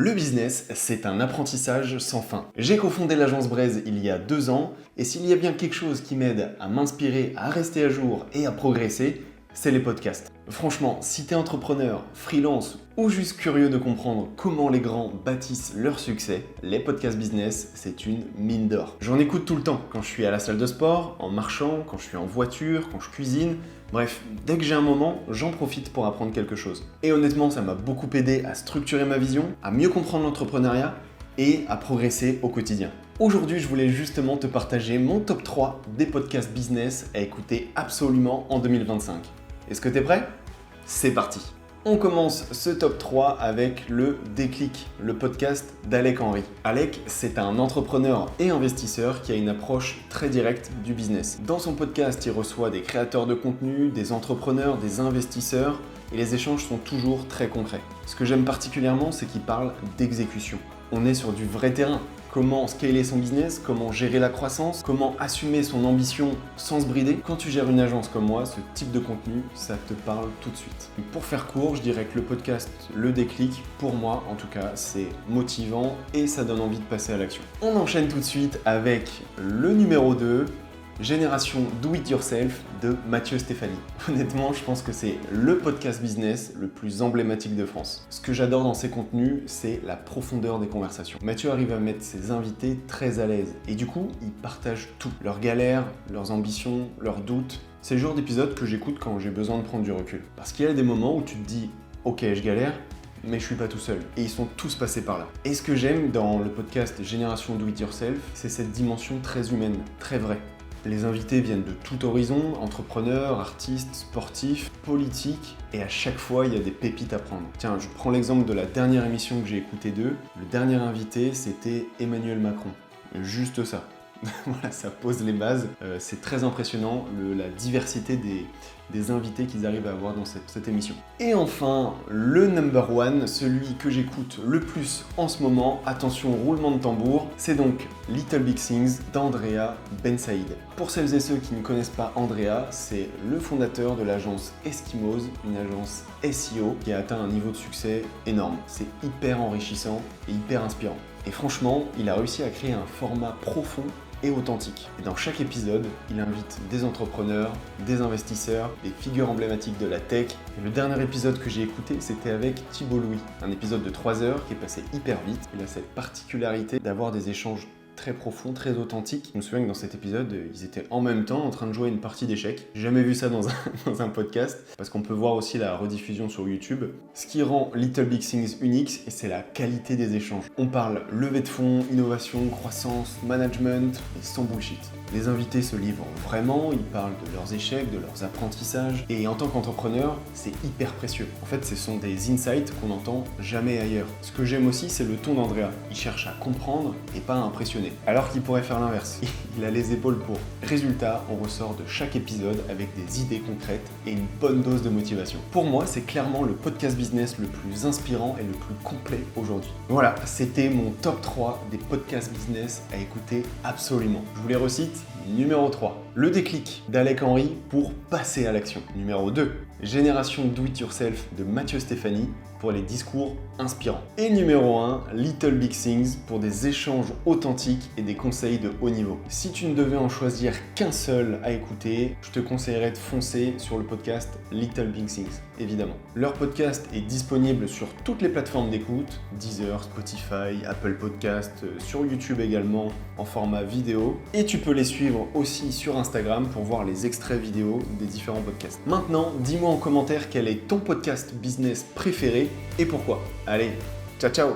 Le business, c'est un apprentissage sans fin. J'ai cofondé l'agence Braise il y a 2 ans, et s'il y a bien quelque chose qui m'aide à m'inspirer, à rester à jour et à progresser, c'est les podcasts. Franchement, si t'es entrepreneur, freelance ou juste curieux de comprendre comment les grands bâtissent leur succès, les podcasts business, c'est une mine d'or. J'en écoute tout le temps, quand je suis à la salle de sport, en marchant, quand je suis en voiture, quand je cuisine. Bref, dès que j'ai un moment, j'en profite pour apprendre quelque chose. Et honnêtement, ça m'a beaucoup aidé à structurer ma vision, à mieux comprendre l'entrepreneuriat et à progresser au quotidien. Aujourd'hui, je voulais justement te partager mon top 3 des podcasts business à écouter absolument en 2025. Est-ce que t'es prêt ? C'est parti. On commence ce top 3 avec le Déclic, le podcast d'Alec Henry. Alec, c'est un entrepreneur et investisseur qui a une approche très directe du business. Dans son podcast, il reçoit des créateurs de contenu, des entrepreneurs, des investisseurs, et les échanges sont toujours très concrets. Ce que j'aime particulièrement, c'est qu'il parle d'exécution. On est sur du vrai terrain. Comment scaler son business, comment gérer la croissance, comment assumer son ambition sans se brider. Quand tu gères une agence comme moi, ce type de contenu, ça te parle tout de suite. Et pour faire court, je dirais que le podcast Le Déclic, pour moi en tout cas, c'est motivant et ça donne envie de passer à l'action. On enchaîne tout de suite avec le numéro 2, Génération Do It Yourself de Mathieu Stéphanie. Honnêtement, je pense que c'est le podcast business le plus emblématique de France. Ce que j'adore dans ses contenus, c'est la profondeur des conversations. Mathieu arrive à mettre ses invités très à l'aise et du coup, il partage tout. Leurs galères, leurs ambitions, leurs doutes. C'est le genre d'épisode que j'écoute quand j'ai besoin de prendre du recul. Parce qu'il y a des moments où tu te dis « Ok, je galère », mais je suis pas tout seul. Et ils sont tous passés par là. Et ce que j'aime dans le podcast Génération Do It Yourself, c'est cette dimension très humaine, très vraie. Les invités viennent de tout horizon, entrepreneurs, artistes, sportifs, politiques, et à chaque fois, il y a des pépites à prendre. Tiens, je prends l'exemple de la dernière émission que j'ai écoutée d'eux. Le dernier invité, c'était Emmanuel Macron. Juste ça. Voilà, ça pose les bases. C'est très impressionnant, la diversité des invités qu'ils arrivent à avoir dans cette émission. Et enfin, le number one, celui que j'écoute le plus en ce moment, attention, roulement de tambour, c'est donc Little Big Things d'Andrea Ben Saïd. Pour celles et ceux qui ne connaissent pas Andrea, c'est le fondateur de l'agence Eskimos, une agence SEO qui a atteint un niveau de succès énorme. C'est hyper enrichissant et hyper inspirant. Et franchement, il a réussi à créer un format profond et authentique. Et dans chaque épisode, il invite des entrepreneurs, des investisseurs, des figures emblématiques de la tech. Et le dernier épisode que j'ai écouté, c'était avec Thibault Louis, un épisode de 3 heures qui est passé hyper vite. Il a cette particularité d'avoir des échanges très profonds, très authentiques. Je me souviens que dans cet épisode, ils étaient en même temps en train de jouer une partie d'échecs. J'ai jamais vu ça dans un podcast, parce qu'on peut voir aussi la rediffusion sur YouTube. Ce qui rend Little Big Things unique, c'est la qualité des échanges. On parle levée de fonds, innovation, croissance, management, et sans bullshit. Les invités se livrent vraiment, ils parlent de leurs échecs, de leurs apprentissages, et en tant qu'entrepreneur, c'est hyper précieux. En fait, ce sont des insights qu'on n'entend jamais ailleurs. Ce que j'aime aussi, c'est le ton d'Andrea. Il cherche à comprendre et pas à impressionner. Alors qu'il pourrait faire l'inverse. Il a les épaules pour. Résultat, on ressort de chaque épisode avec des idées concrètes et une bonne dose de motivation. Pour moi, c'est clairement le podcast business le plus inspirant et le plus complet aujourd'hui. Voilà, c'était mon top 3 des podcasts business à écouter absolument. Je vous les recite. Numéro 3, le déclic d'Alec Henry pour passer à l'action. Numéro 2, Génération Do It Yourself de Mathieu Stéphanie pour les discours inspirants. Et numéro 1, Little Big Things pour des échanges authentiques et des conseils de haut niveau. Si tu ne devais en choisir qu'un seul à écouter, je te conseillerais de foncer sur le podcast Little Big Things, évidemment. Leur podcast est disponible sur toutes les plateformes d'écoute, Deezer, Spotify, Apple Podcast, sur YouTube également en format vidéo. Et tu peux les suivre aussi sur Instagram pour voir les extraits vidéo des différents podcasts. Maintenant, dis-moi en commentaire quel est ton podcast business préféré et pourquoi. Allez, ciao ciao!